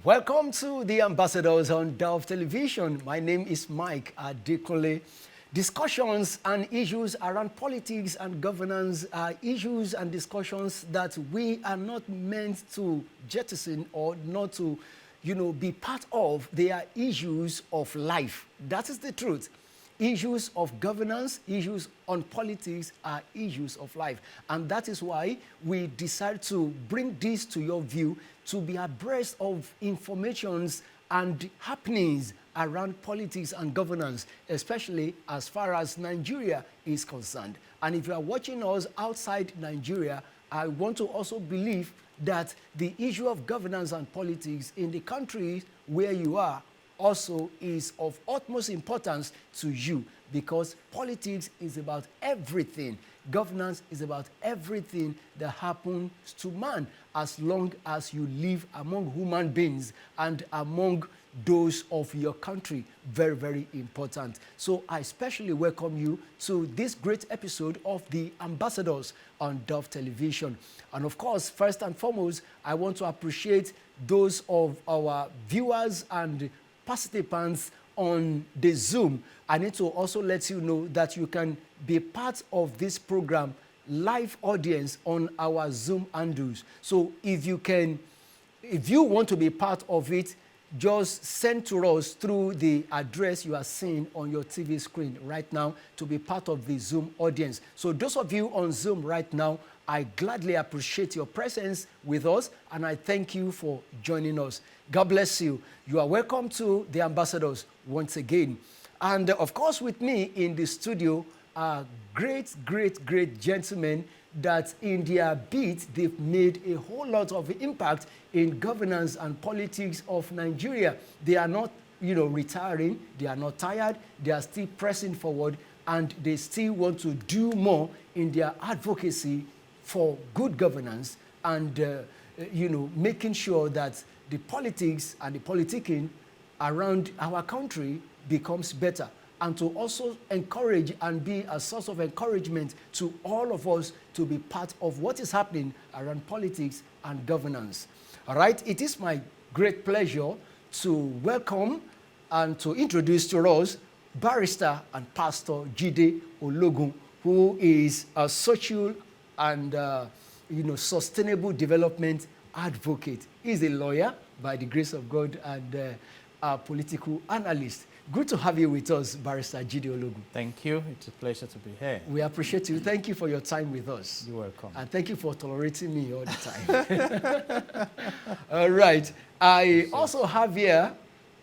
Welcome to the Ambassadors on Dove Television. My name is Mike Adekunle. Discussions and issues around politics and governance are issues and discussions that we are not meant to jettison or not to, be part of. They are issues of life. That is the truth. Issues of governance, issues on politics are issues of life. And that is why we decide to bring this to your view, to be abreast of informations and happenings around politics and governance, especially as far as Nigeria is concerned. And if you are watching us outside Nigeria, I want to also believe that the issue of governance and politics in the country where you are also is of utmost importance to you, because politics is about everything. Governance is about everything that happens to man as long as you live among human beings and among those of your country. Very, very important. So I especially welcome you to this great episode of the Ambassadors on Dove Television. And of course, first and foremost, I want to appreciate those of our viewers and participants on the Zoom. I need to also let you know that you can be part of this program, live audience on our Zoom handles. So if you want to be part of it, just send to us through the address you are seeing on your TV screen right now to be part of the Zoom audience. So those of you on Zoom right now, I gladly appreciate your presence with us, and I thank you for joining us. God bless you. You are welcome to the Ambassadors once again. And of course, with me in the studio are great gentlemen that in their beat, they've made a whole lot of impact in governance and politics of Nigeria. They are not, retiring. They are not tired. They are still pressing forward, and they still want to do more in their advocacy for good governance and, making sure that the politics and the politicking around our country becomes better, and to also encourage and be a source of encouragement to all of us to be part of what is happening around politics and governance. All right, it is my great pleasure to welcome and to introduce to us Barrister and Pastor Jide Ologun, who is a social and sustainable development advocate. He's a lawyer by the grace of God and a political analyst. Good to have you with us, Barrister Jide Ologun. Thank you. It's a pleasure to be here. We appreciate you. Thank you for your time with us. You're welcome. And thank you for tolerating me all the time. All right. I also have here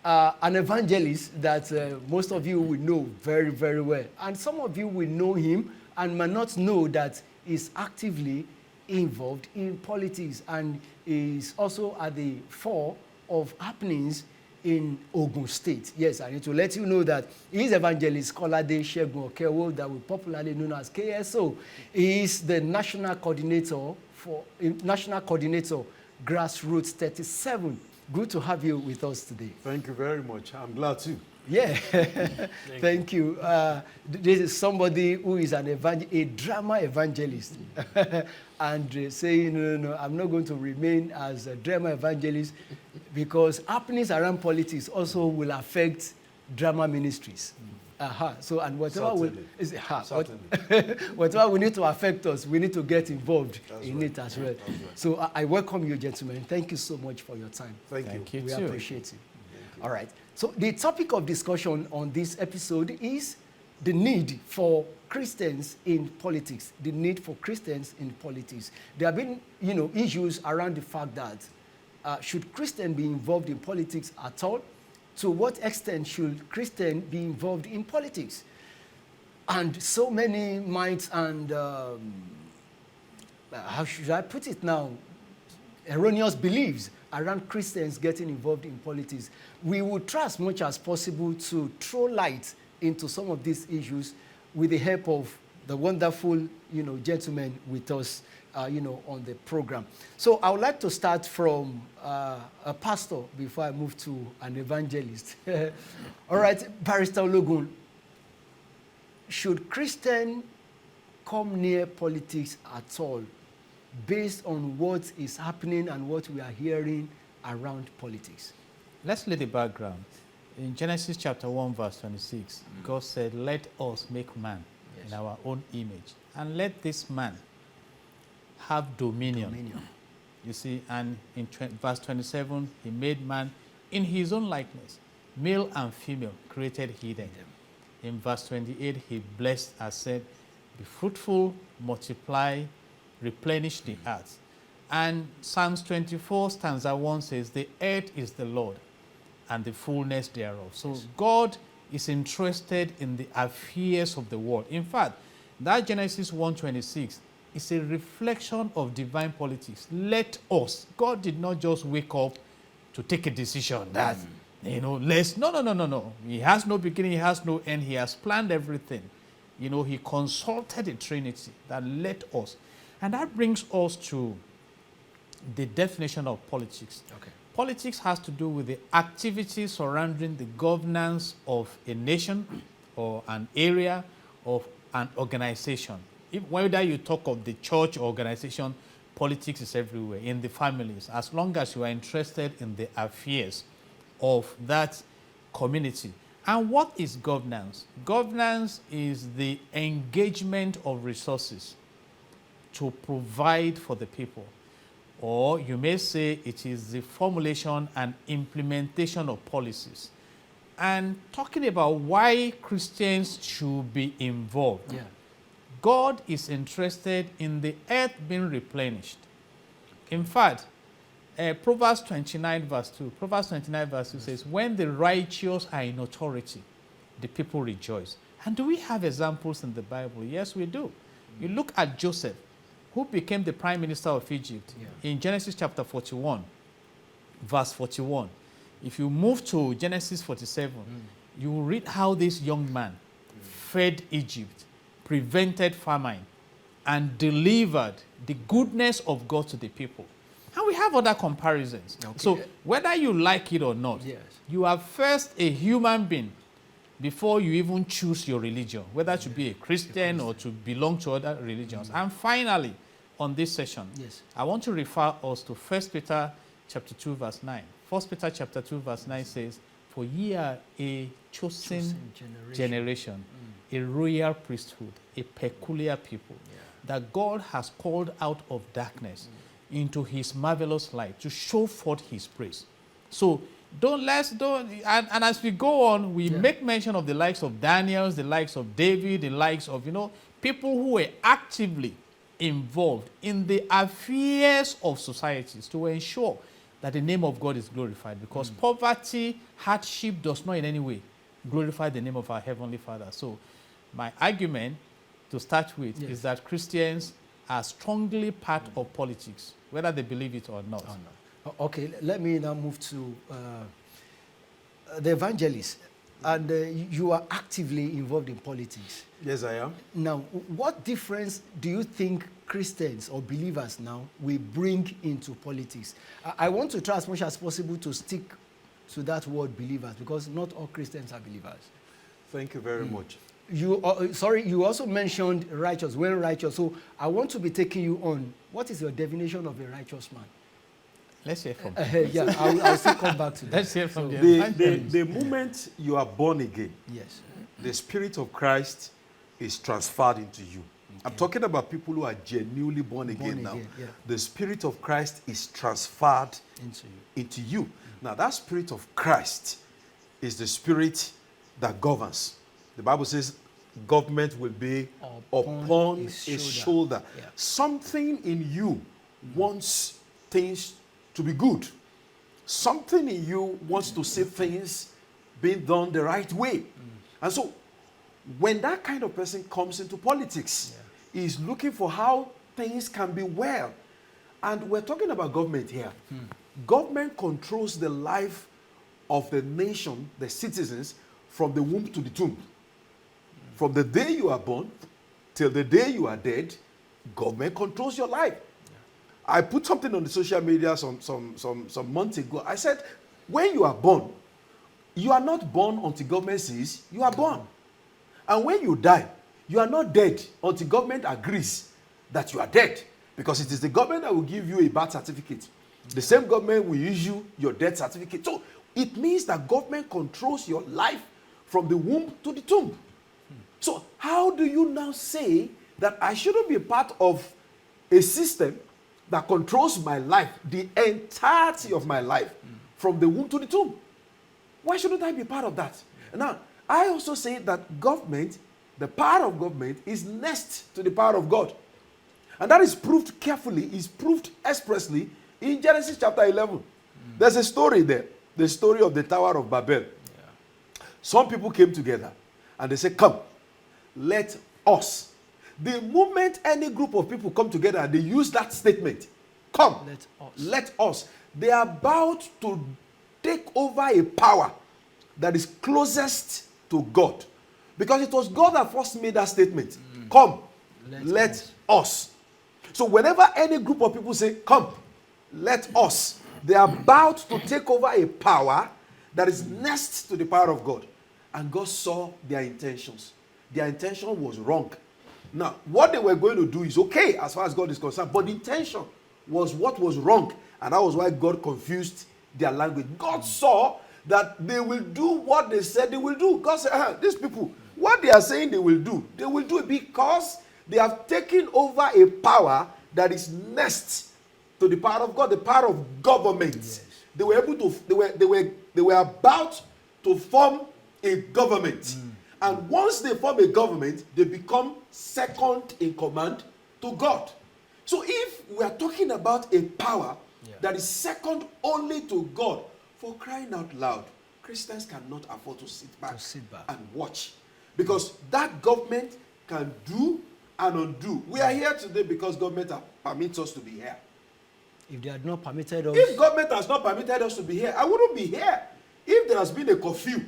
an evangelist that most of you will know very, very well. And some of you will know him and might not know that he's actively involved in politics and is also at the fore of happenings in Ogun State. Yes, I need to let you know that he is evangelist Kolade Segun Okewo, that we popularly known as KSO. He is the national coordinator Grassroots 37. Good to have you with us today. Thank you very much. I'm glad too. Yeah, thank you. This is somebody who is a drama evangelist. And saying, no, I'm not going to remain as a drama evangelist, because happenings around politics also will affect drama ministries. So, and whatever whatever we need to affect us, we need to get involved in it as well. Right. So I welcome you, gentlemen. Thank you so much for your time. Thank you. We appreciate you. All right. So the topic of discussion on this episode is the need for Christians in politics. The need for Christians in politics. There have been, issues around the fact that should Christians be involved in politics at all? To what extent should Christians be involved in politics? And so many minds and, how should I put it now, erroneous beliefs around Christians getting involved in politics. We will try as much as possible to throw light into some of these issues with the help of the wonderful, gentlemen with us, on the program. So I would like to start from a pastor before I move to an evangelist. All right, Barrister Ologun, should Christian come near politics at all, based on what is happening and what we are hearing around politics? Let's lay the background. In Genesis chapter 1, verse 26, God said, let us make man in our own image, and let this man have dominion. You see, and in verse 27, he made man in his own likeness. Male and female created he them. In verse 28, he blessed us, said, be fruitful, multiply, replenish the earth. And Psalms 24, stanza 1 says, the earth is the Lord and the fullness thereof. So God is interested in the affairs of the world. In fact, that Genesis 1:26 is a reflection of divine politics. Let us. God did not just wake up to take a decision that, let's, no. He has no beginning, he has no end. He has planned everything. He consulted the Trinity that let us. And that brings us to the definition of politics. Okay. Politics has to do with the activities surrounding the governance of a nation or an area of an organization. Whether you talk of the church or organization, politics is everywhere, in the families, as long as you are interested in the affairs of that community. And what is governance? Governance is the engagement of resources to provide for the people. Or you may say it is the formulation and implementation of policies. And talking about why Christians should be involved. Yeah. God is interested in the earth being replenished. In fact, Proverbs 29 verse 2. Proverbs 29 verse 2 says, when the righteous are in authority, the people rejoice. And do we have examples in the Bible? Yes, we do. You look at Joseph, who became the prime minister of Egypt, in Genesis chapter 41, verse 41. If you move to Genesis 47, you will read how this young man fed Egypt, prevented famine, and delivered the goodness of God to the people. And we have other comparisons. Okay. So whether you like it or not, you are first a human being before you even choose your religion, whether to be a Christian or to belong to other religions. And finally, on this session, I want to refer us to 1 Peter chapter 2, verse 9. 1 Peter chapter 2, verse 9 says, for ye are a chosen generation, a royal priesthood, a peculiar people, that God has called out of darkness into his marvelous light to show forth his praise. So and as we go on, we make mention of the likes of Daniel, the likes of David, the likes of, people who were actively involved in the affairs of societies to ensure that the name of God is glorified, because poverty, hardship does not in any way glorify the name of our Heavenly Father. So my argument to start with is that Christians are strongly part of politics, whether they believe it or not. Okay, let me now move to the evangelist. And you are actively involved in politics. Yes, I am. Now, what difference do you think Christians or believers now will bring into politics? I want to try as much as possible to stick to that word believers, because not all Christians are believers. Thank you very much. You also mentioned righteous, when righteous. So I want to be taking you on, what is your definition of a righteous man? Let's hear from I'll still come back to that. Let's hear from the moment you are born again, the Spirit of Christ is transferred into you. Okay. I'm talking about people who are genuinely born again now. The Spirit of Christ is transferred into you. Now, that Spirit of Christ is the Spirit that governs. The Bible says government will be upon his shoulder. Something in you wants things to be good. Something in you wants to see things being done the right way. And so, when that kind of person comes into politics, he's looking for how things can be well. And we're talking about government here. Government controls the life of the nation, the citizens, from the womb to the tomb. From the day you are born till the day you are dead, government controls your life. I put something on the social media some months ago. I said, when you are born, you are not born until government says you are born. And when you die, you are not dead until government agrees that you are dead. Because it is the government that will give you a birth certificate. The same government will issue your death certificate. So it means that government controls your life from the womb to the tomb. So how do you now say that I shouldn't be a part of a system that controls my life, the entirety of my life, from the womb to the tomb? Why shouldn't I be part of that? Now, I also say that government, the power of government, is next to the power of God. And that is proved carefully, is proved expressly in Genesis chapter 11. There's a story there, the story of the Tower of Babel. Some people came together and they said, come, let us. The moment any group of people come together and they use that statement, come, let us, they are about to take over a power that is closest to God. Because it was God that first made that statement. Come, let us. So whenever any group of people say, come, let us, they are about to take over a power that is next to the power of God. And God saw their intentions. Their intention was wrong. Now, what they were going to do is okay as far as God is concerned, but the intention was what was wrong. And that was why God confused their language. God saw that they will do what they said they will do. God said, these people, what they are saying they will do it because they have taken over a power that is next to the power of God, the power of government. Yes. They were able to, they were about to form a government. And once they form a government, they become second in command to God. So if we are talking about a power that is second only to God, for crying out loud, Christians cannot afford to sit back and watch. Because that government can do and undo. We are here today because government permits us to be here. If they had not permitted us... If government has not permitted us to be here, I wouldn't be here. If there has been a curfew,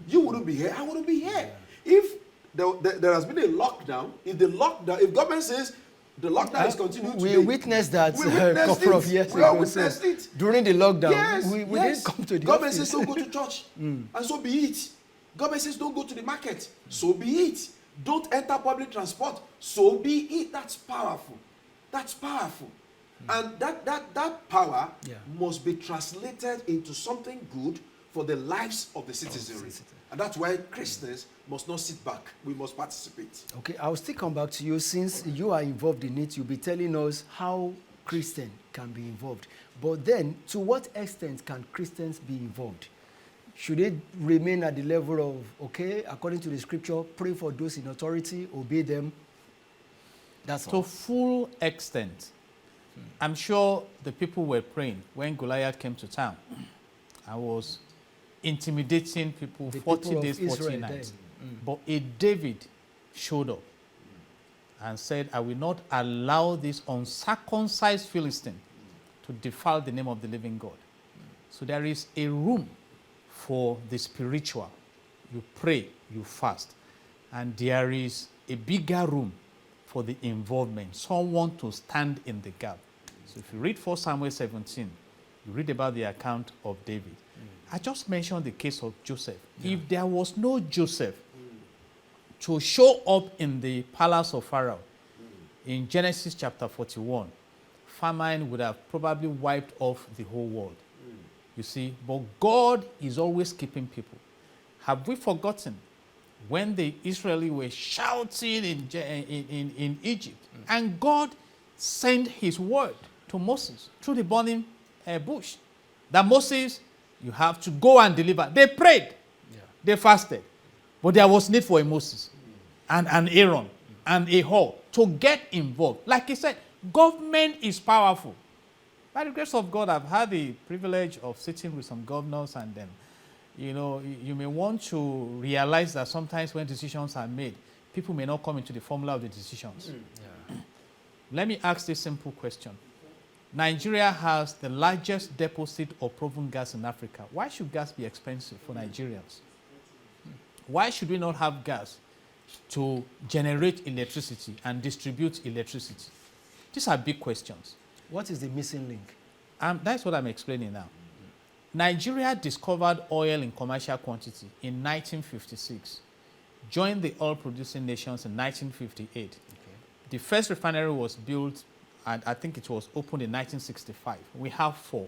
you wouldn't be here, I wouldn't be here. If there has been a lockdown, if government says the lockdown is continuing today, we witnessed that a couple of years ago. We witnessed it. During the lockdown, yes, we didn't come to the government office. says don't go to church, and so be it. Government says don't go to the market, so be it. Don't enter public transport, so be it. That's powerful. That's powerful. And that power must be translated into something good for the lives of the citizenry. And that's why Christians must not sit back. We must participate. Okay, I'll still come back to you. Since you are involved in it, you'll be telling us how Christians can be involved. But then, to what extent can Christians be involved? Should it remain at the level of, okay, according to the scripture, pray for those in authority, obey them? That's all. To full extent. I'm sure the people were praying when Goliath came to town. I was intimidating people, 40 days, 40 nights. But a David showed up and said, I will not allow this uncircumcised Philistine to defile the name of the living God. So there is a room for the spiritual. You pray, you fast. And there is a bigger room for the involvement, someone to stand in the gap. So if you read 1 Samuel 17, you read about the account of David. I just mentioned the case of Joseph. If there was no Joseph to show up in the palace of Pharaoh in Genesis chapter 41, famine would have probably wiped off the whole world. You see, but God is always keeping people. Have we forgotten when the Israelites were shouting in Egypt, and God sent his word to Moses through the burning bush, that Moses, you have to go and deliver. They prayed, they fasted, but there was need for a Moses and an Aaron and a Hur to get involved. Like he said, government is powerful. By the grace of God, I've had the privilege of sitting with some governors, and then, you know, you may want to realize that sometimes when decisions are made, people may not come into the formula of the decisions. Let me ask this simple question. Nigeria has the largest deposit of proven gas in Africa. Why should gas be expensive for Nigerians? Why should we not have gas to generate electricity and distribute electricity? These are big questions. What is the missing link? That's what I'm explaining now. Nigeria discovered oil in commercial quantity in 1956, joined the oil-producing nations in 1958. Okay. The first refinery was built and I think it was opened in 1965. We have 4.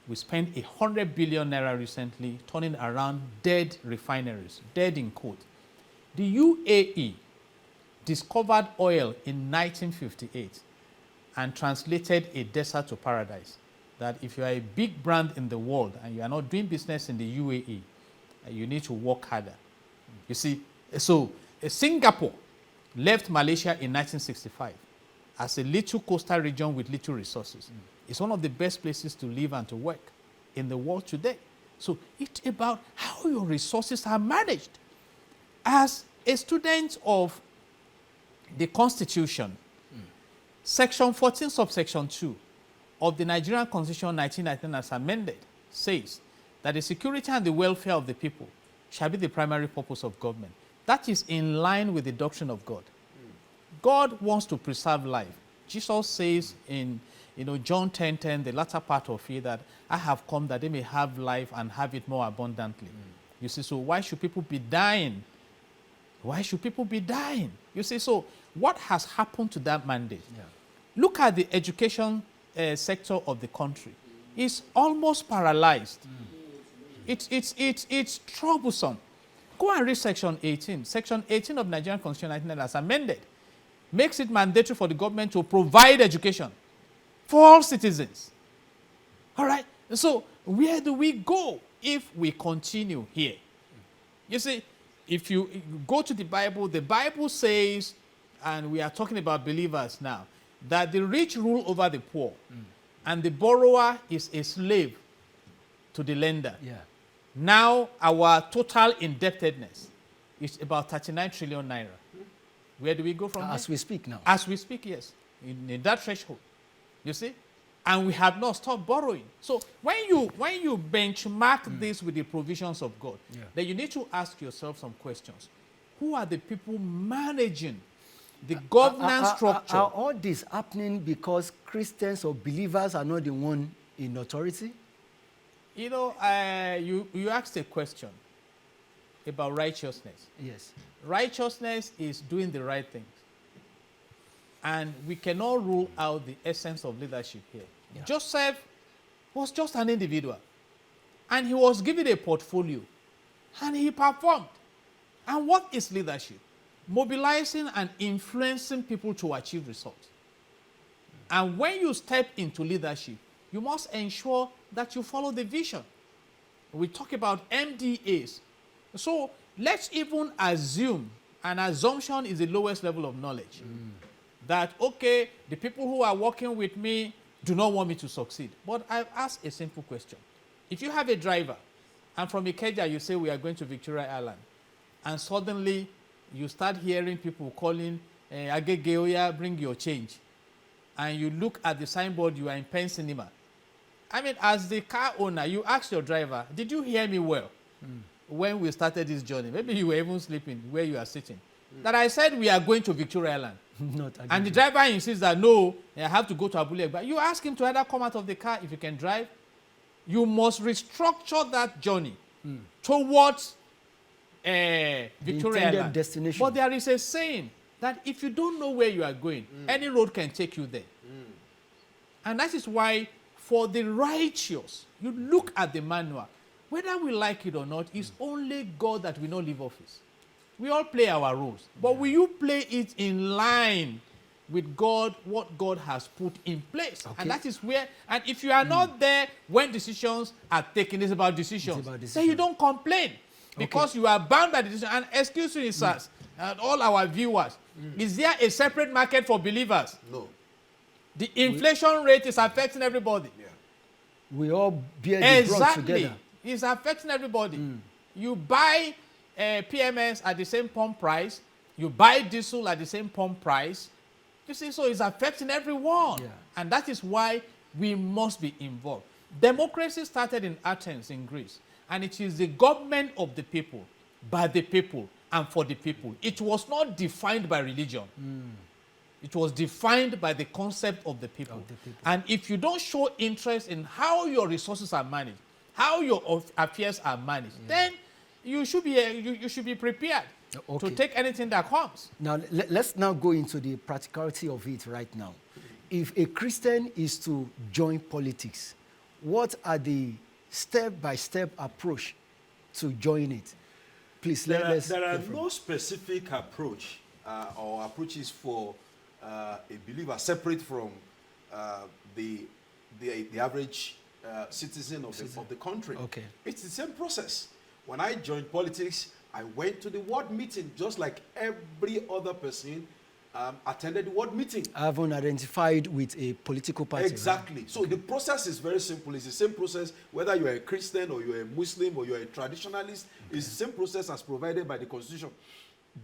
We spent 100 billion naira recently turning around dead refineries, dead in quote. The UAE discovered oil in 1958 and translated a desert to paradise. That if you are a big brand in the world and you are not doing business in the UAE, you need to work harder. You see, so Singapore left Malaysia in 1965 as a little coastal region with little resources. It's one of the best places to live and to work in the world today. So it's about how your resources are managed. As a student of the Constitution, Section 14, subsection 2 of the Nigerian Constitution 1999 as amended says that the security and the welfare of the people shall be the primary purpose of government. That is in line with the doctrine of God. God wants to preserve life. Jesus says in John 10:10, the latter part of it, that I have come that they may have life and have it more abundantly. You see, so why should people be dying? Why should people be dying? You see, so what has happened to that mandate? Yeah. Look at the education sector of the country. It's almost paralyzed. It's troublesome. Go and read Section 18. Section 18 of Nigerian Constitution 1999 as amended makes it mandatory for the government to provide education for all citizens. All right? So where do we go if we continue here? You see, if you go to the Bible says, and we are talking about believers now, that the rich rule over the poor, and the borrower is a slave to the lender. Yeah. Now our total indebtedness is about 39 trillion naira. Where do we go from As we speak now. As we speak, yes. In that threshold. You see? And we have not stopped borrowing. So when you benchmark this with the provisions of God, then you need to ask yourself some questions. Who are the people managing the governance structure? Are all this happening because Christians or believers are not the one in authority? You know, you asked a question about righteousness. Yes. Righteousness is doing the right things. And we cannot rule out the essence of leadership here. Yeah. Joseph was just an individual. And he was given a portfolio. And he performed. And what is leadership? Mobilizing and influencing people to achieve results. And when you step into leadership, you must ensure that you follow the vision. We talk about MDAs. So let's even assume, an assumption is the lowest level of knowledge, that, okay, the people who are working with me do not want me to succeed. But I've asked a simple question. If you have a driver, and from Ikeja you say we are going to Victoria Island, and suddenly you start hearing people calling, Agegeoya, bring your change, and you look at the signboard, you are in Penn Cinema. I mean, as the car owner, you ask your driver, did you hear me well when we started this journey? Maybe you were even sleeping where you are sitting. That I said we are going to Victoria Island. And the driver insists that, no, I have to go to Abule. But you ask him to either come out of the car if you can drive. You must restructure that journey towards Victoria Island. Destination. But there is a saying that if you don't know where you are going, any road can take you there. And that is why for the righteous, you look at the manual. Whether we like it or not, it's only God that will not leave office. We all play our roles. But will you play it in line with God, what God has put in place? Okay. And that is where, and if you are not there when decisions are taken, it's about decisions. Then you don't complain. Because you are bound by the decision. And excuse me, sirs, and all our viewers, is there a separate market for believers? No. The inflation rate is affecting everybody. Yeah. We all bear the brunt together. It's affecting everybody. You buy PMS at the same pump price. You buy diesel at the same pump price. You see, so it's affecting everyone. Yeah. And that is why we must be involved. Democracy started in Athens, in Greece. And it is the government of the people, by the people, and for the people. It was not defined by religion. It was defined by the concept of the people. And if you don't show interest in how your resources are managed, how your affairs are managed, then you should be prepared to take anything that comes. Now, let's now go into the practicality of it right now. if a Christian is to join politics, what are the step-by-step approach to join it? Please, there are no specific approach or approaches for a believer separate from the average citizen of the country. Okay. It's the same process. When I joined politics, I went to the ward meeting just like every other person attended the ward meeting. I haven't identified with a political party. Exactly. Right? So the process is very simple. It's the same process whether you're a Christian or you're a Muslim or you're a traditionalist. Okay. It's the same process as provided by the Constitution.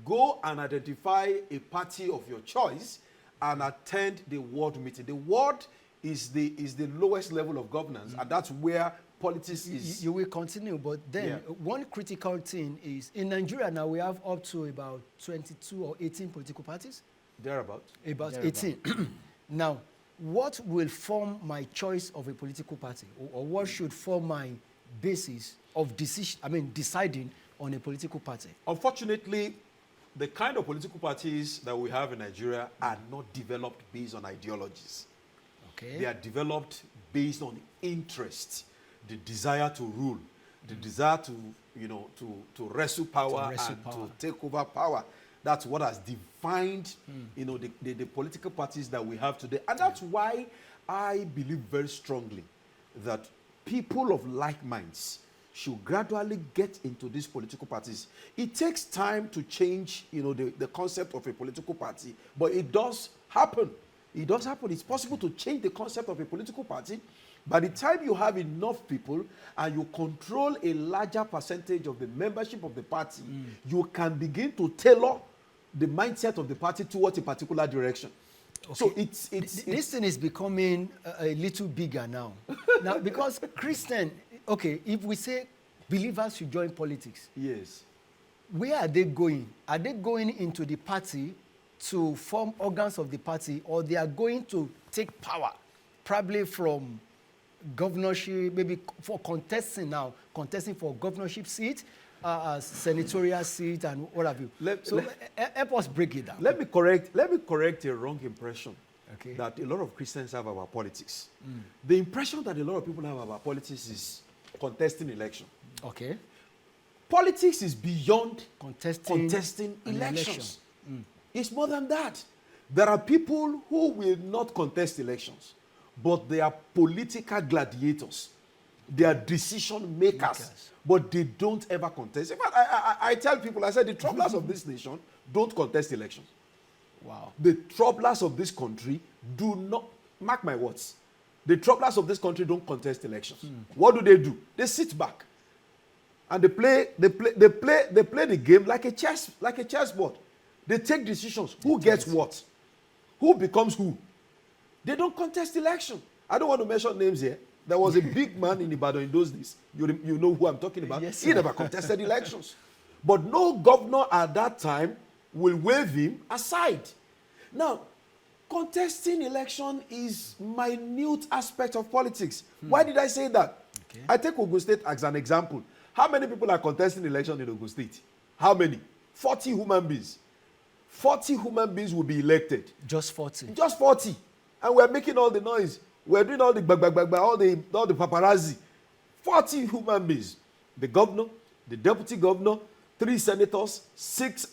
Go and identify a party of your choice and attend the ward meeting. The ward is the lowest level of governance, and that's where politics is. You will continue, but then one critical thing is in Nigeria now we have up to about 22 or 18 political parties. Thereabout. About 18. Now, what will form my choice of a political party, or what should form my basis of deciding on a political party? Unfortunately, the kind of political parties that we have in Nigeria are not developed based on ideologies. Okay. They are developed based on interest, the desire to rule, the desire to wrestle power to take over power. That's what has defined, the political parties that we have today. And that's why I believe very strongly that people of like minds should gradually get into these political parties. It takes time to change, the concept of a political party, but it does happen. It does happen. It's possible to change the concept of a political party. By the time you have enough people and you control a larger percentage of the membership of the party, you can begin to tailor the mindset of the party towards a particular direction. Okay. So this thing is becoming a little bigger now. Now, because if we say believers should join politics, yes, where are they going? Are they going into the party to form organs of the party, or they are going to take power, probably from governorship, maybe for contesting for governorship seat, senatorial seat, and what have you. Help us break it down. Let me correct a wrong impression that a lot of Christians have about politics. The impression that a lot of people have about politics is contesting election. Okay. Politics is beyond contesting elections. It's more than that. There are people who will not contest elections, but they are political gladiators. They are decision makers, but they don't ever contest. In fact, I tell people, I said, the troublers of this nation don't contest elections. Wow. The troublers of this country do not, mark my words, the troublers of this country don't contest elections. What do? They sit back and they play the game like a chessboard. They take decisions. Who gets what? Who becomes who? They don't contest election. I don't want to mention names here. There was a big man in Ibadan in those days. You know who I'm talking about. Yes, he never contested elections. But no governor at that time will wave him aside. Now, contesting election is minute aspect of politics. Why did I say that? Okay. I take Ogun State as an example. How many people are contesting election in Ogun State? How many? 40 human beings. 40 human beings will be elected. Just 40. Just 40. And we're making all the noise. We're doing all the all the paparazzi. 40 human beings. The governor, the deputy governor, 3 senators,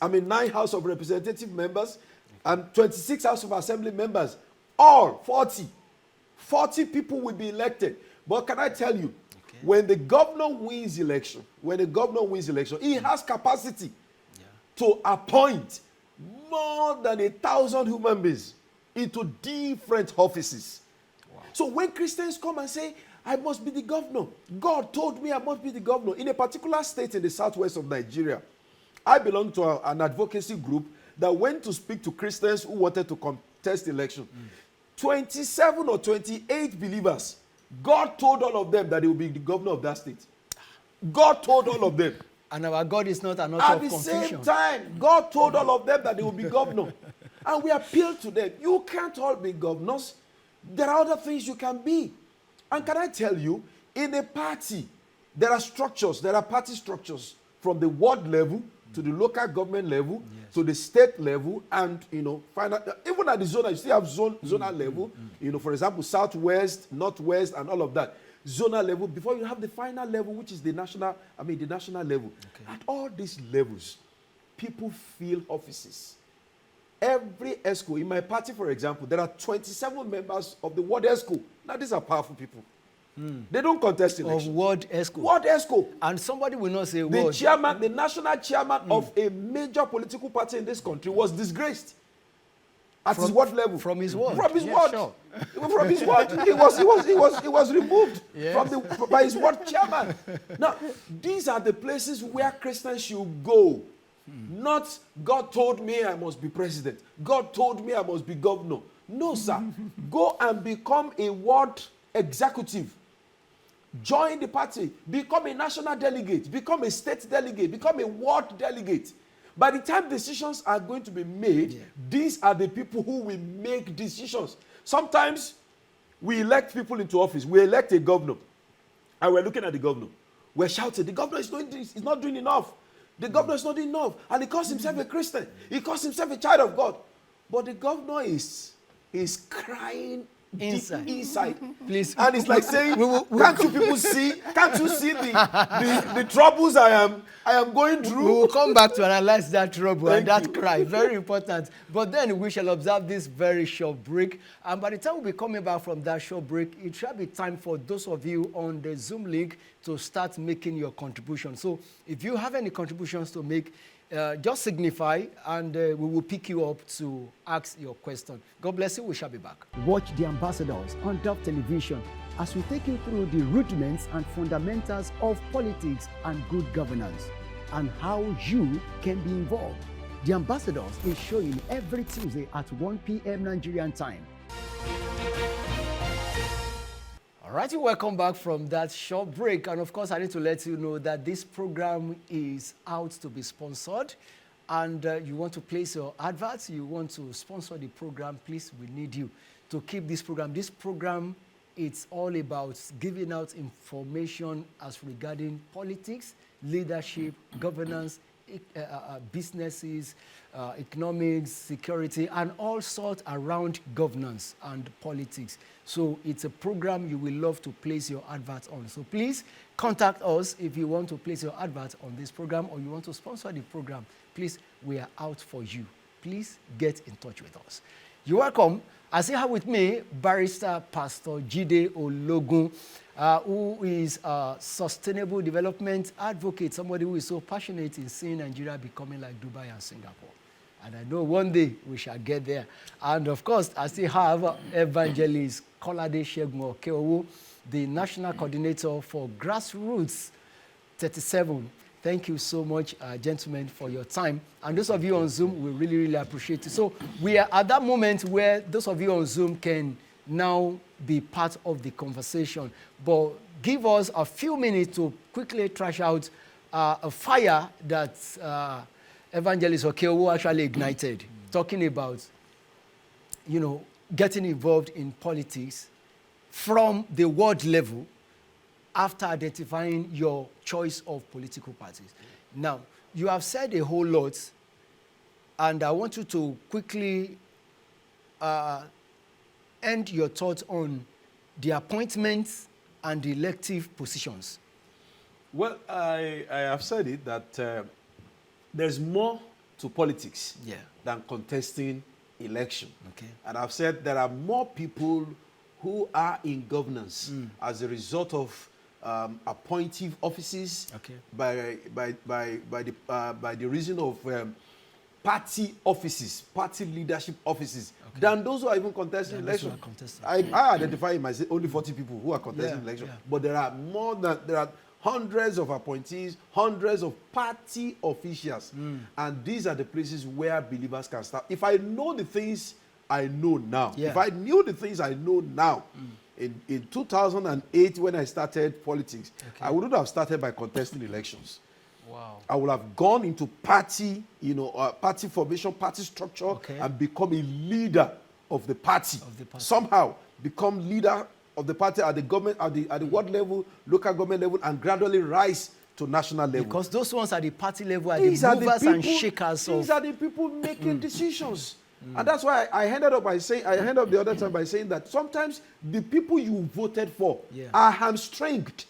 9 House of Representative members, and 26 House of Assembly members. All 40. 40 people will be elected. But can I tell you, when the governor wins election, he has capacity to appoint more than 1,000 human beings into different offices. Wow. So when Christians come and say, I must be the governor, God told me I must be the governor, in a particular state in the southwest of Nigeria, I belong to an advocacy group that went to speak to Christians who wanted to contest election. 27 or 28 believers, God told all of them that they will be the governor of that state. God told all of them. And our God is not an author of confusion. At the same time, God told all of them that they will be governor. And we appealed to them. You can't all be governors. There are other things you can be. And can I tell you, in a party, there are structures, there are party structures from the ward level to the local government level, to the state level, and final, even at the zone, you still have zonal level. For example, southwest, northwest, and all of that. Zonal level before you have the final level, which is the national level. Okay. At all these levels, people fill offices. Every ESCO, in my party, for example, there are 27 members of the Ward ESCO. Now, these are powerful people. They don't contest elections. Of Ward ESCO. Ward ESCO. And somebody will not say the chairman, the national chairman of a major political party in this country was disgraced. At his ward level. From his ward. From his ward. Sure. From his ward. He was removed by his ward chairman. Now, these are the places where Christians should go. Not God told me I must be president. God told me I must be governor. No, sir. Go and become a ward executive. Join the party. Become a national delegate. Become a state delegate. Become a ward delegate. By the time decisions are going to be made, these are the people who will make decisions. Sometimes we elect people into office. We elect a governor. And we're looking at the governor. We're shouting, the governor is not doing enough. The governor is not doing enough. And he calls himself a Christian. He calls himself a child of God. But the governor is crying inside. Please. And it's like saying, can't you people see? Can't you see the troubles I am going through? We will come back to analyze that trouble and that cry. Very important. But then we shall observe this very short break. And by the time we'll be coming back from that short break, it shall be time for those of you on the Zoom link to start making your contribution. So if you have any contributions to make, just signify and we will pick you up to ask your question. God bless you. We shall be back. Watch The Ambassadors on Dove Television as we take you through the rudiments and fundamentals of politics and good governance and how you can be involved. The Ambassadors is showing every Tuesday at 1 p.m. Nigerian time. All right, welcome back from that short break. And of course, I need to let you know that this program is out to be sponsored. And you want to place your adverts, you want to sponsor the program, please, we need you to keep this program. This program, it's all about giving out information as regarding politics, leadership, governance, businesses, economics, security, and all sorts around governance and politics. So it's a program you will love to place your advert on. So please contact us if you want to place your advert on this program or you want to sponsor the program. Please, we are out for you. Please get in touch with us. You're welcome. I still have with me Barrister Pastor Jide Ologun, who is a sustainable development advocate, somebody who is so passionate in seeing Nigeria becoming like Dubai and Singapore. And I know one day we shall get there. And of course, I still have Evangelist Kolade Segun Okeowo, the National Coordinator for Grassroots 37. Thank you so much, gentlemen, for your time. And those of you on Zoom, we really, really appreciate it. So we are at that moment where those of you on Zoom can now be part of the conversation. But give us a few minutes to quickly trash out a fire that Evangelist Okeowo actually ignited, talking about, getting involved in politics from the world level after identifying your choice of political parties. Now, you have said a whole lot, and I want you to quickly end your thoughts on the appointments and the elective positions. Well, I have said it that there's more to politics than contesting election. Okay. And I've said there are more people who are in governance as a result of appointive offices by the reason of party offices, party leadership offices, than those who are even contesting election. I identify myself only 40 people who are contesting election, but there are hundreds of appointees, hundreds of party officials, and these are the places where believers can start. If I know the things I know now, if I knew the things I know now, in 2008 when I started politics, I wouldn't have started by contesting elections. Wow. I would have gone into party, party formation, party structure, and become a leader of the party. Somehow become leader of the party at the government, at the world level, local government level, and gradually rise to national level. Because those ones at the party level are the movers and shakers. These are the people making decisions. And that's why I ended up the other time by saying that sometimes the people you voted for are hamstringed.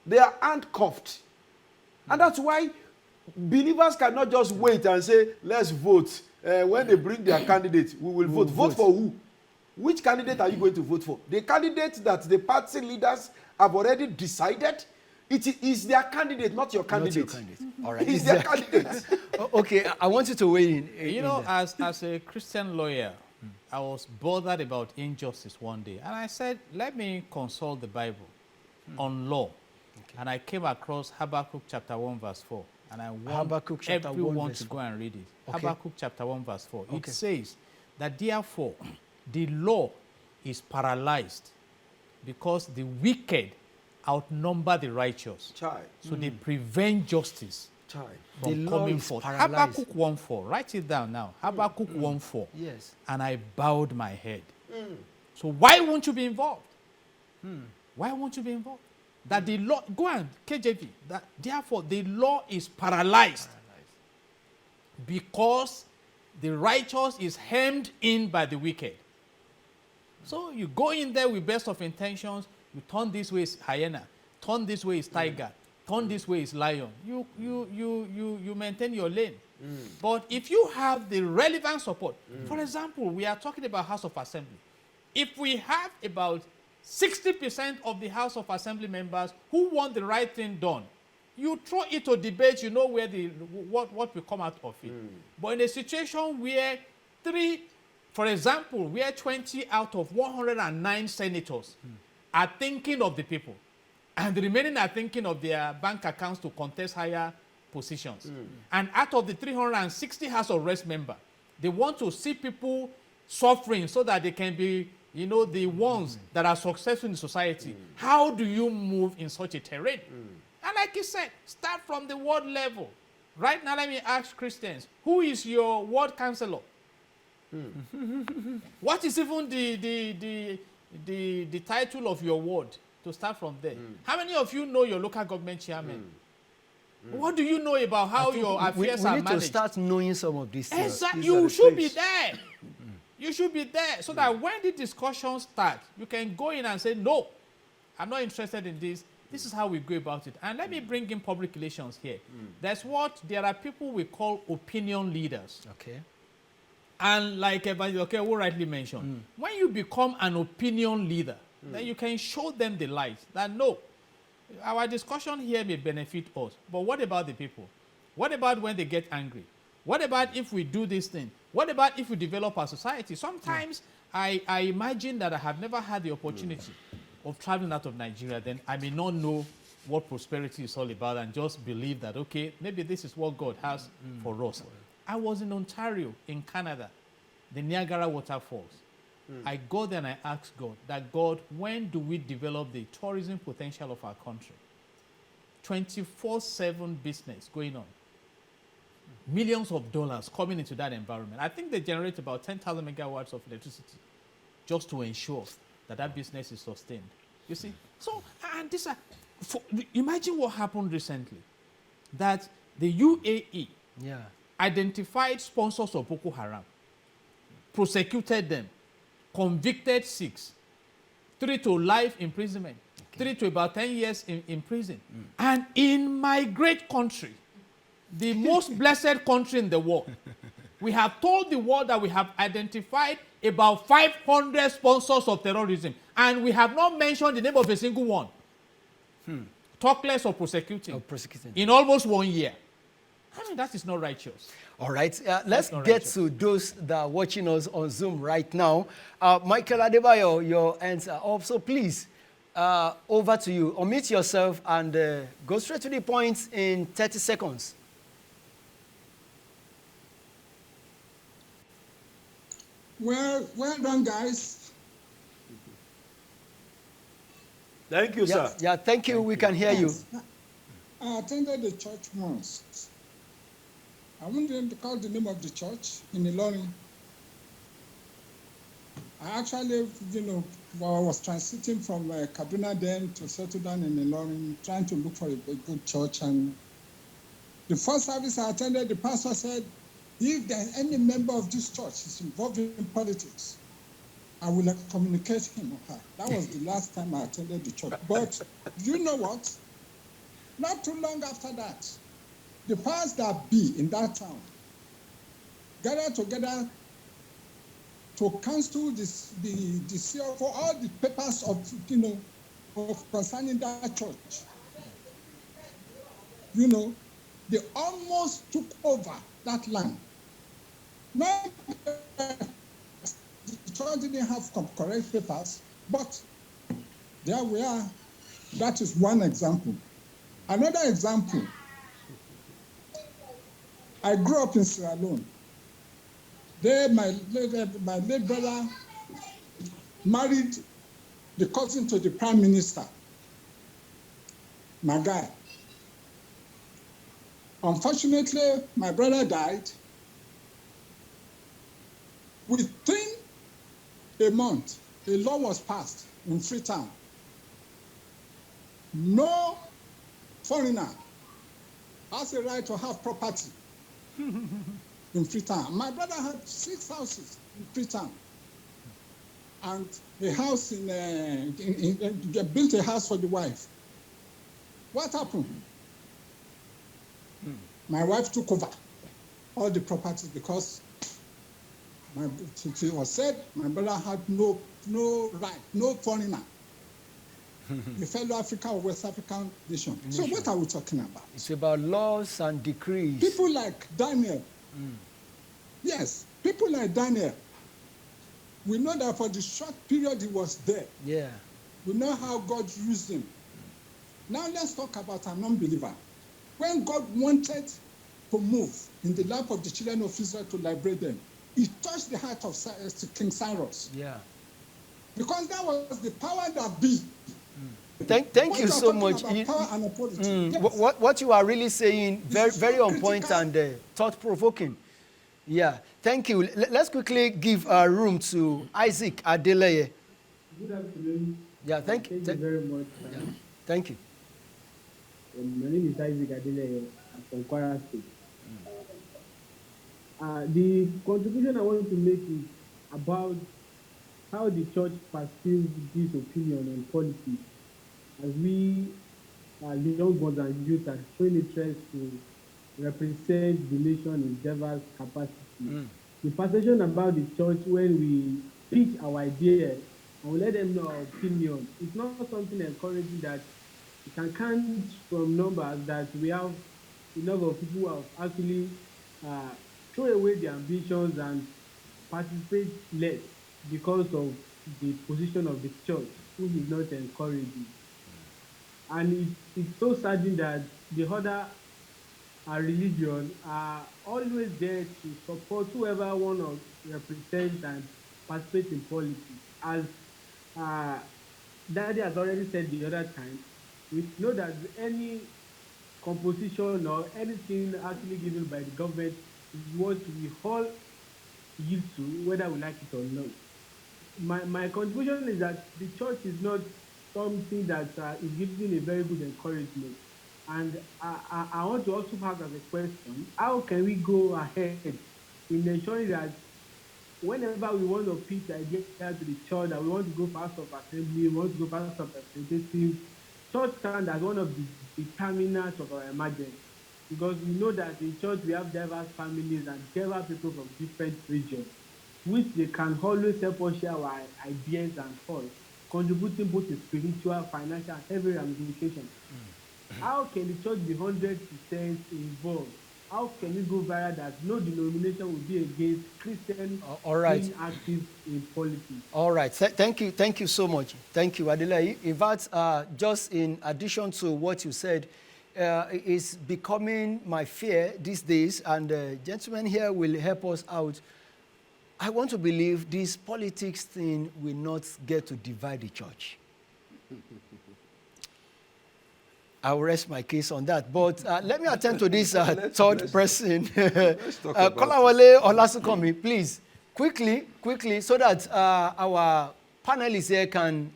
They are handcuffed. And that's why believers cannot just wait and say, let's vote. When they bring their candidate, we will vote. Vote for who? Which candidate are you going to vote for? The candidate that the party leaders have already decided? It is their candidate, not your candidate. Not your candidate. All right. It's their candidate. Okay, I want you to weigh in. You know, as a Christian lawyer, I was bothered about injustice one day. And I said, let me consult the Bible on law. Okay. And I came across Habakkuk chapter 1 verse 4. And I want everyone to go and read it. Okay. Habakkuk chapter 1 verse 4. Okay. It says that therefore the law is paralyzed because the wicked outnumber the righteous. Child. So they prevent justice from coming forth. Habakkuk 1:4. Write it down now. Habakkuk 1:4. Yes. And I bowed my head. So why won't you be involved? Why won't you be involved? That the law, go on, KJV, that therefore the law is paralyzed because the righteous is hemmed in by the wicked. So you go in there with best of intentions, you turn this way is hyena, turn this way is tiger, turn this way is lion. You maintain your lane. But if you have the relevant support, for example, we are talking about House of Assembly. If we have about 60% of the House of Assembly members who want the right thing done, you throw it to debate, you know where what will come out of it. But in a situation where for example, where 20 out of 109 senators are thinking of the people, and the remaining are thinking of their bank accounts to contest higher positions. And out of the 360 House of Reps members, they want to see people suffering so that they can be, you know, the ones that are successful in society. How do you move in such a terrain? And like you said, start from the ward level. Right now, let me ask Christians, who is your ward councillor? What is even the title of your ward? To start from there. How many of you know your local government chairman? What do you know about how your affairs are managed? We need to start knowing some of these things. Exactly. You should be there. You should be there so that when the discussion starts, you can go in and say, no, I'm not interested in this. This is how we go about it. And let me bring in public relations here. There are people we call opinion leaders. Okay. And like Evangelist who rightly mentioned, when you become an opinion leader, then you can show them the light that no, our discussion here may benefit us. But what about the people? What about when they get angry? What about if we do this thing? What about if we develop our society? Sometimes I imagine that I have never had the opportunity of traveling out of Nigeria. Then I may not know what prosperity is all about and just believe that, okay, maybe this is what God has for us. I was in Ontario, in Canada, the Niagara Waterfalls. I go there and I ask God, that God, when do we develop the tourism potential of our country? 24/7 business going on. Millions of dollars coming into that environment. I think they generate about 10,000 megawatts of electricity just to ensure that that business is sustained. You see? So, and this, imagine what happened recently. That the UAE identified sponsors of Boko Haram, prosecuted them, convicted 6, 3 to life imprisonment, 3 to about 10 years in prison. And in my great country, the most blessed country in the world, we have told the world that we have identified about 500 sponsors of terrorism, and we have not mentioned the name of a single one. Talk less of prosecuting. In almost 1 year. I mean, that is not righteous. All right, let's get to those that are watching us on Zoom right now. Michael Adebayo, your hands are up. So please, over to you. Unmute yourself and go straight to the point in 30 seconds. Well done, guys. Thank you, sir. Yeah, thank you. We can hear you. I attended the church once. I wanted to call the name of the church in Ilorin. I actually, was transiting from Kaduna then to settle down in Ilorin, trying to look for a good church. And the first service I attended, the pastor said, if there's any member of this church is involved in politics, I will communicate him or her. That was the last time I attended the church. But you know what? Not too long after that, the powers that be in that town gathered together to cancel the seal for all the papers of concerning that church. They almost took over that land. Not the church didn't have correct papers, but there we are. That is one example. Another example, I grew up in Sierra Leone. There, my late brother married the cousin to the prime minister, my guy. Unfortunately, my brother died. Within a month, a law was passed in Freetown. No foreigner has a right to have property in Freetown. My brother had 6 houses in Freetown, and a house they built a house for the wife. What happened? My wife took over all the properties because it was said my brother had no right, no foreigner, a fellow African or West African nation. So what are we talking about? It's about laws and decrees. People like Daniel. Yes, people like Daniel. We know that for the short period he was there. Yeah. We know how God used him. Now let's talk about an unbeliever. When God wanted to move in the life of the children of Israel to liberate them, he touched the heart of King Cyrus. Yeah. Because that was the power that be. Thank you so much. Power and authority. Yes. What you are really saying, very on point and thought-provoking. Yeah, thank you. Let's quickly give room to Isaac Adeleye. Good afternoon. Yeah, thank you very much. Yeah. Thank you. My name is Isaac Adeleye. I'm from Kwara State. The contribution I want to make is about how the church perceives this opinion on politics. As we, young ones and youth, are showing interest to represent the nation in diverse capacity. The perception about the church when we pitch our idea and we let them know our opinion, it's not something encouraging that you can count from numbers that we have enough of people who have actually throw away their ambitions and participate less because of the position of the church, who is not encouraging. And it's so saddening that the other religion are always there to support whoever want to represent and participate in politics. As Daddy has already said the other time, we know that any composition or anything actually given by the government is what we all yield to, whether we like it or not. My contribution is that the church is not something that is giving a very good encouragement. And I want to also have as a question, how can we go ahead in ensuring that whenever we want to pitch ideas to the church, that we want to go pastor of assembly, we want to go pastor of representative, church stand as one of the determinants of our emergence. Because we know that in church we have diverse families and diverse people from different regions, which they can always help us share our ideas and thoughts, contributing both to spiritual, financial, and every ramification. How can the church be 100% involved? How can we go viral that no denomination will be against Christian being active in politics? All right. Thank you so much. Thank you, Adeleye. In fact, just in addition to what you said, it's becoming my fear these days, and the gentleman here will help us out. I want to believe this politics thing will not get to divide the church. I'll rest my case on that. But let me attend to this third person. Kolawole Olasukomi, please. quickly, so that our panelists here can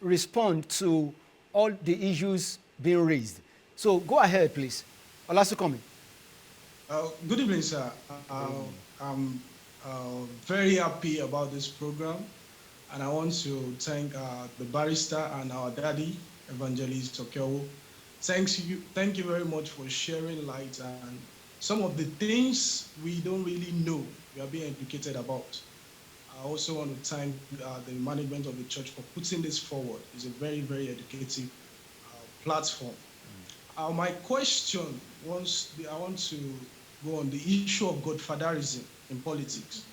respond to all the issues being raised. So go ahead, please. Olasukomi. Good evening, sir. I'm very happy about this program, and I want to thank the barrister and our daddy, Evangelist Okewo. Thank you very much for sharing light and some of the things we don't really know, we are being educated about. I also want to thank the management of the church for putting this forward. It's a very, very educative platform. My question, I want to go on the issue of godfatherism in politics.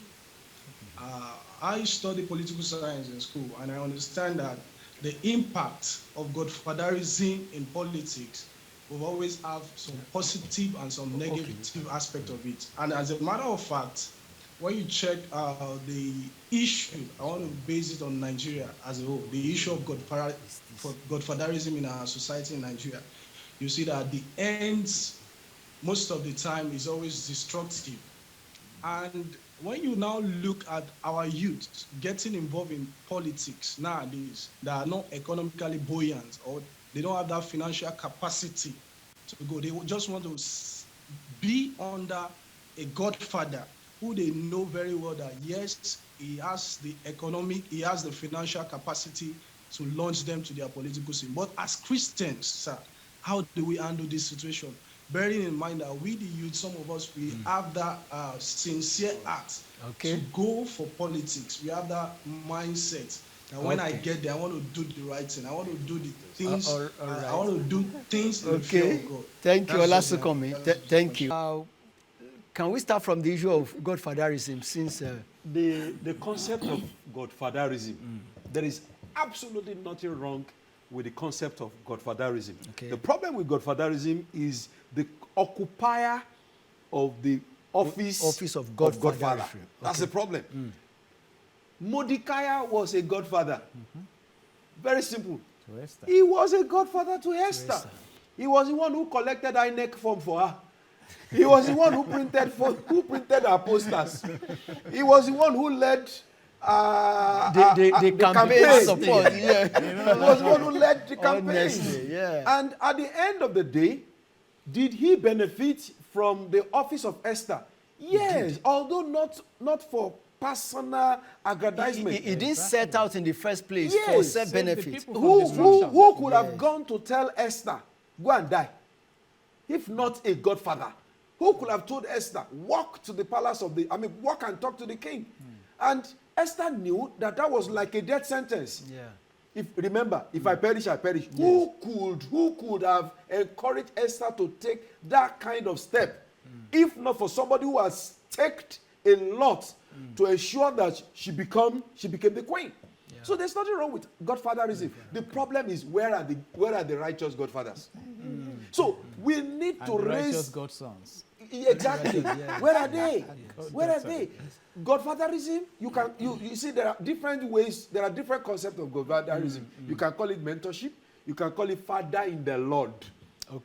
I study political science in school, and I understand that the impact of godfatherism in politics will always have some positive and some negative aspect of it. And as a matter of fact, when you check the issue, I want to base it on Nigeria as a whole, the issue of godfatherism in our society in Nigeria, you see that the ends, most of the time, is always destructive. And when you now look at our youth getting involved in politics nowadays that are not economically buoyant, or they don't have that financial capacity to go, they just want to be under a godfather who they know very well that, yes, he has the financial capacity to launch them to their political scene. But as Christians, sir, how do we handle this situation? Bearing in mind that we, the youth, some of us, we have that sincere heart to go for politics. We have that mindset. And when I get there, I want to do the right thing. I want to do the things. Right. I want to do things in the fear of God. Thank you, Olasukomi. Thank you. Can we start from the issue of godfatherism? Since the concept of godfatherism, there is absolutely nothing wrong with the concept of godfatherism. The problem with godfatherism is the occupier of the office of godfather. That's the problem. Mordecai was a godfather. Very simple. He was a godfather to Esther. He was the one who collected INEC form for her. He was the one who printed her posters. He was the one who led the campaign support. Yeah. He was the one who led the campaign. And at the end of the day, did he benefit from the office of Esther? Yes, although not for personal aggrandizement. He didn't set out in the first place for self-benefit. Who could have gone to tell Esther, go and die? If not a godfather. Who could have told Esther, walk to the palace walk and talk to the king? And Esther knew that was like a death sentence. Remember, if I perish, I perish. Who could have encouraged Esther to take that kind of step? If not for somebody who has taken a lot to ensure that she became the queen. So there's nothing wrong with godfatherism. The problem is, where are the righteous godfathers? So we need to raise righteous godsons. Exactly. Where are they? Where are they? Godfatherism, you see there are different ways, there are different concepts of godfatherism. You can call it mentorship, you can call it father in the Lord.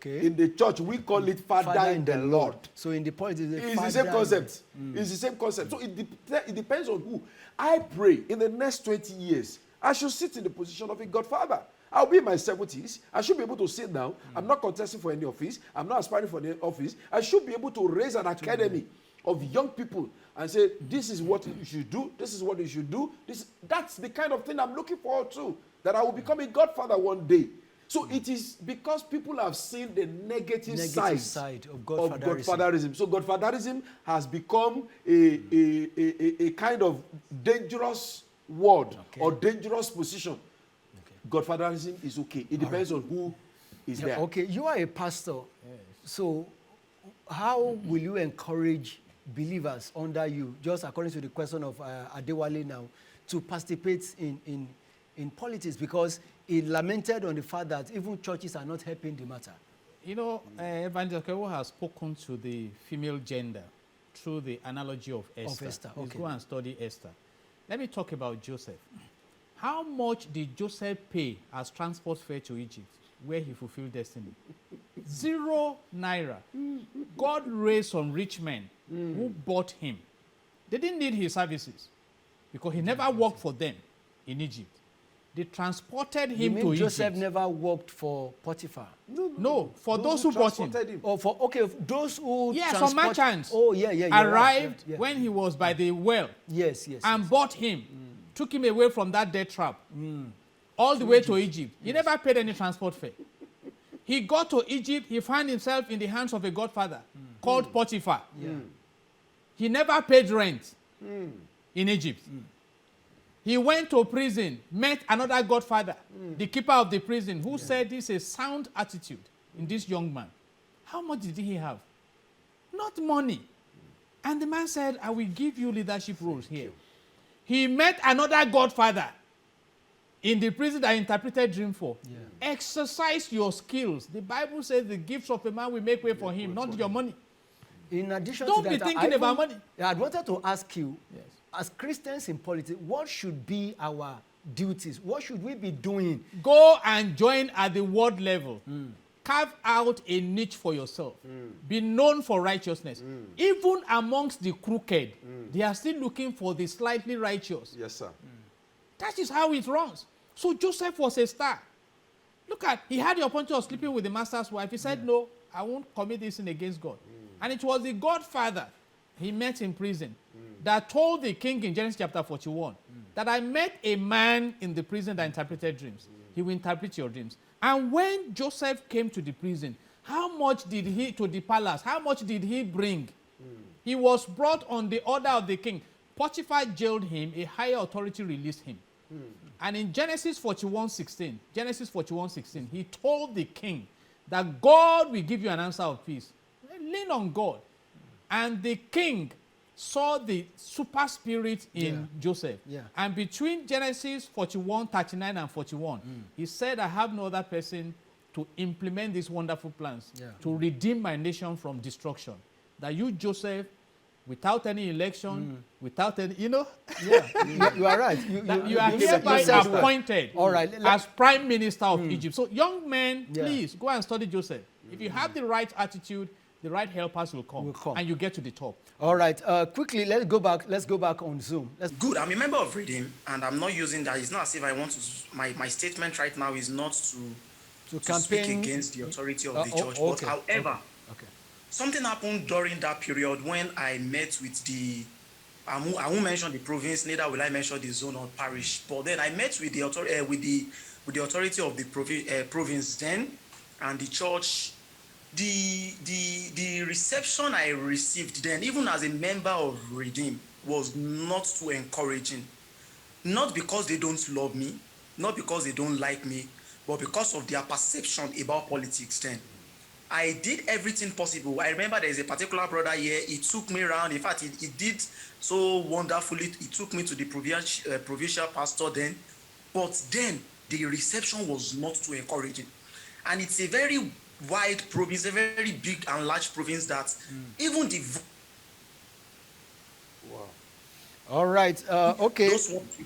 In the church, we call it father in the Lord. So in the point, it's the same concept. It's the same concept. So it depends on who. I pray in the next 20 years, I should sit in the position of a godfather. I'll be in my 70s. I should be able to sit down. I'm not contesting for any office. I'm not aspiring for any office. I should be able to raise an academy of young people and say, this is what you should do. This is what you should do. That's the kind of thing I'm looking forward to, that I will become a godfather one day. So it is because people have seen the negative side of godfatherism. So godfatherism has become a kind of dangerous word or dangerous position. Godfatherism is okay. It depends on who is there. Okay, you are a pastor. So how will you encourage believers under you, just according to the question of Adewale now, to participate in politics? Because he lamented on the fact that even churches are not helping the matter. You know, Evangelist Okewo has spoken to the female gender through the analogy of Esther. Let's go and study Esther. Let me talk about Joseph. How much did Joseph pay as transport fare to Egypt, where he fulfilled destiny? 0 naira. God raised some rich men who bought him. They didn't need his services because he never worked for them in Egypt. They transported him to Egypt. Joseph never worked for Potiphar? No, for those who bought him. Oh, those who some merchants arrived when he was by the well. And bought him, took him away from that death trap, all the way to Egypt. He never paid any transport fare. He got to Egypt, he found himself in the hands of a godfather called Potiphar. He never paid rent in Egypt. He went to prison, met another godfather, the keeper of the prison, who said this is a sound attitude in this young man. How much did he have? Not money. And the man said, I will give you leadership roles here. He met another godfather in the prison that interpreted dream for. Exercise your skills. The Bible says the gifts of a man will make way for him, not your money. In addition Don't to be that, thinking about money. I wanted to ask you, as Christians in politics, what should be our duties? What should we be doing? Go and join at the ward level. Carve out a niche for yourself. Be known for righteousness. Even amongst the crooked, they are still looking for the slightly righteous. Yes, sir. That is how it runs. So Joseph was a star. Look at, he had the opportunity of sleeping with the master's wife. He said, no, I won't commit this sin against God. And it was the godfather he met in prison that told the king in Genesis chapter 41 that I met a man in the prison that interpreted dreams. He will interpret your dreams. And when Joseph came to the prison, how much did he, to the palace, how much did he bring? He was brought on the order of the king. Potiphar jailed him, a higher authority released him. And in Genesis 41:16, he told the king that God will give you an answer of peace. Lean on God. And the king saw the super spirit in Joseph. And between Genesis 41:39 and 41, he said, I have no other person to implement these wonderful plans, to redeem my nation from destruction. That you, Joseph, without any election, without any, you are right. You are hereby appointed as prime minister of Egypt. So young men, please go and study Joseph. If you have the right attitude, the right helpers will come. And you get to the top. All right. Quickly, let's go back on Zoom. Good. I'm a member of Redeem, and I'm not using that. It's not as if I want to. My statement right now is not to speak against the authority of the church. But however, something happened during that period when I met with the. I won't mention the province. Neither will I mention the zone or parish. But then I met with the authority with the authority of the province then, and the church. The reception I received then, even as a member of Redeem, was not too encouraging. Not because they don't love me, not because they don't like me, but because of their perception about politics then. I did everything possible. I remember there is a particular brother here, he took me around. In fact, he did so wonderfully. He took me to the provincial pastor then. But then, the reception was not too encouraging. And it's a very wide province, a very big and large province that even the all right, okay. Those ones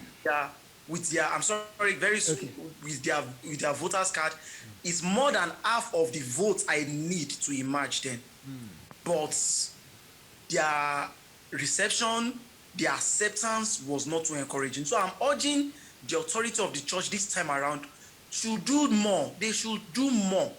with their I'm sorry, very soon with their voters card is more than half of the votes I need to emerge then. But their reception, their acceptance was not too encouraging. So I'm urging the authority of the church this time around to do more. They should do more,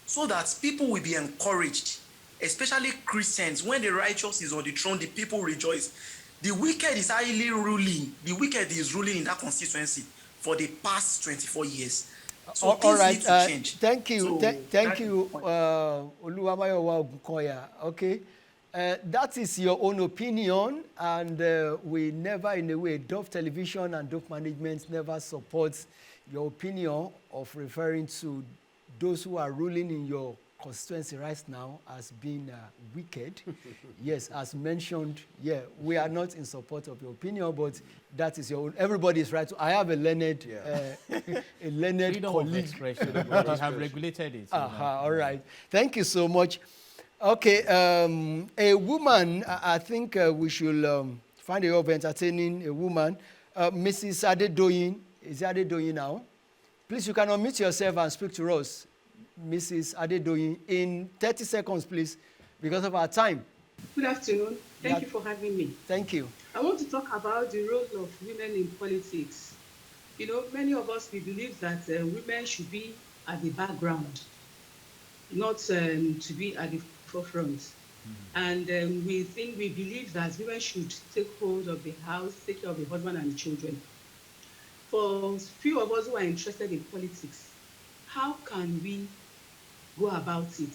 so that people will be encouraged, especially Christians. When the righteous is on the throne, the people rejoice. The wicked is highly ruling. The wicked is ruling in that constituency for the past 24 years. So all right, need to change. Thank you, thank you, Oluwamayowa Ogunkoya. Okay, that is your own opinion, and we never, in a way, Dove Television and Dove Management never supports your opinion of referring to those who are ruling in your constituency right now as being wicked. Yes, as mentioned, we are not in support of your opinion, but that is your own. Everybody is right. So I have a learned, freedom colleague. Of expression, but they have regulated it. All right. Thank you so much. Okay, a woman, I think we should find a way of entertaining a woman. Mrs. Adedoyin, is Adedoyin now? Please, you can unmute yourself and speak to us. Mrs. Adedoyin, in 30 seconds, please, because of our time. Good afternoon. Thank you for having me. Thank you. I want to talk about the role of women in politics. You know, many of us, we believe that women should be at the background, not to be at the forefront. And we believe that women should take hold of the house, take care of the husband and the children. For few of us who are interested in politics, how can we go about it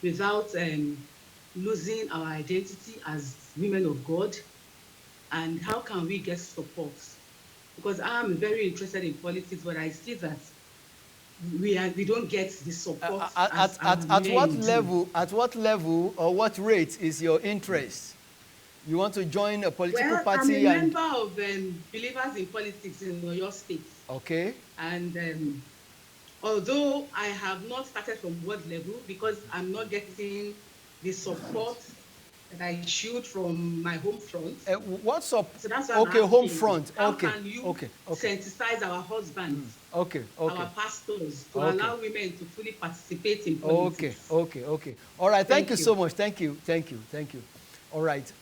without losing our identity as women of God? And how can we get support? Because I'm very interested in politics, but I see that we don't get the support. At what level or what rate is your interest? You want to join a political party? I'm a member of Believers in Politics in Oyo State. Okay. And although I have not started from ward level because I'm not getting the support that I should from my home front. What support? So that's okay, home front. How okay. can you okay. sensitize our husbands, okay. our pastors, to allow women to fully participate in politics? Okay. All right. Thank you so much. Thank you. All right.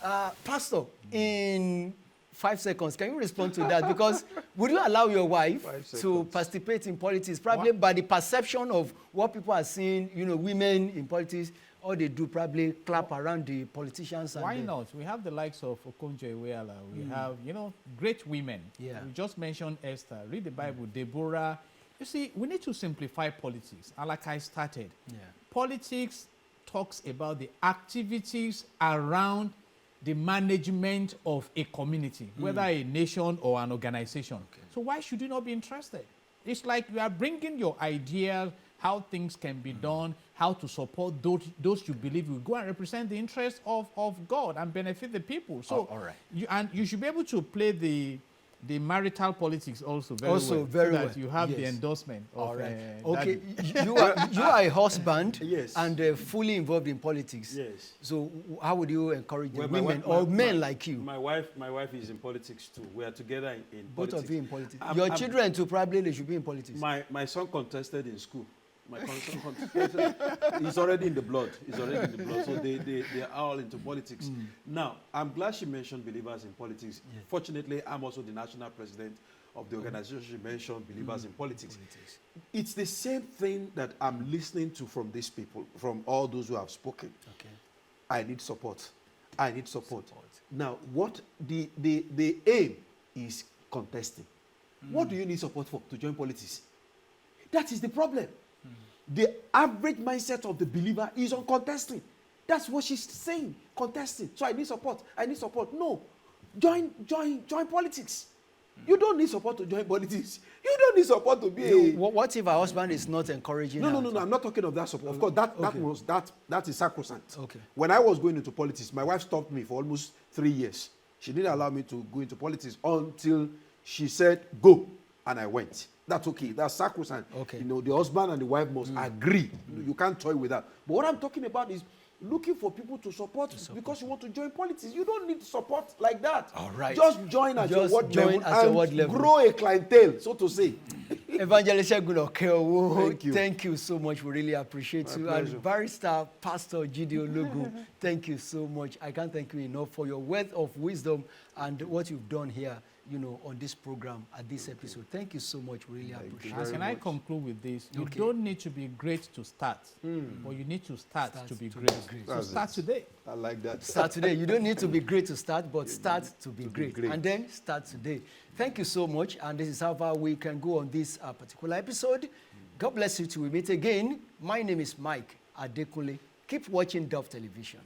Pastor, in 5 seconds, can you respond to that? Because would you allow your wife to participate in politics? Probably by the perception of what people are seeing, women in politics, all they do probably clap around the politicians. Why not? We have the likes of Okonjo-Iweala. We have, great women. Yeah. We just mentioned Esther. Read the Bible, Deborah. You see, we need to simplify politics. And like I started, politics talks about the activities around the management of a community, whether a nation or an organization. Okay. So why should you not be interested? It's like you are bringing your ideas, how things can be done, how to support those you believe will go and represent the interests of God and benefit the people. So all right. You should be able to play the marital politics also very well. So that you have the endorsement of all right. Okay, you are a husband and fully involved in politics. Yes. So how would you encourage the women or men like you? My wife is in politics too. We are together in both politics. Of you in politics. Your children too, probably they should be in politics. My son contested in school. My son contested. He's already in the blood. So they are all into politics. Now, I'm glad she mentioned Believers in Politics. Yeah. Fortunately, I'm also the national president of the organization she mentioned, Believers in Politics. It's the same thing that I'm listening to from these people, from all those who have spoken. Okay. I need support. Now, what the aim is contesting. What do you need support for to join politics? That is the problem. The average mindset of the believer is on contesting. That's what she's saying, contesting. So I need support. No, join politics. You don't need support to join politics. You don't need support to be What if our husband is not encouraging? No. I'm not talking of that support. Of course, that is sacrosanct. Okay. When I was going into politics, my wife stopped me for almost 3 years. She didn't allow me to go into politics until she said go, and I went. That's okay. That's sacrosanct. Okay. The husband and the wife must agree. You can't toy with that. But what I'm talking about is looking for people to support because you want to join politics. You don't need support like that. All right. Just join at your ward level. Grow a clientele, so to say. Evangelist Segun Okeowo, thank you. Thank you so much. We really appreciate you. Pleasure. And Barrister Pastor Gideon Ologun, thank you so much. I can't thank you enough for your wealth of wisdom and what you've done here, on this program at this episode. Thank you so much. We really appreciate it. Can I conclude with this? You don't need to be great to start, but you need to start to be great. So start today. I like that. Start today. You don't need to be great to start, but start to be great. And then start today. Thank you so much. And this is how far we can go on this particular episode. God bless you till we meet again. My name is Mike Adekunle. Keep watching Dove Television.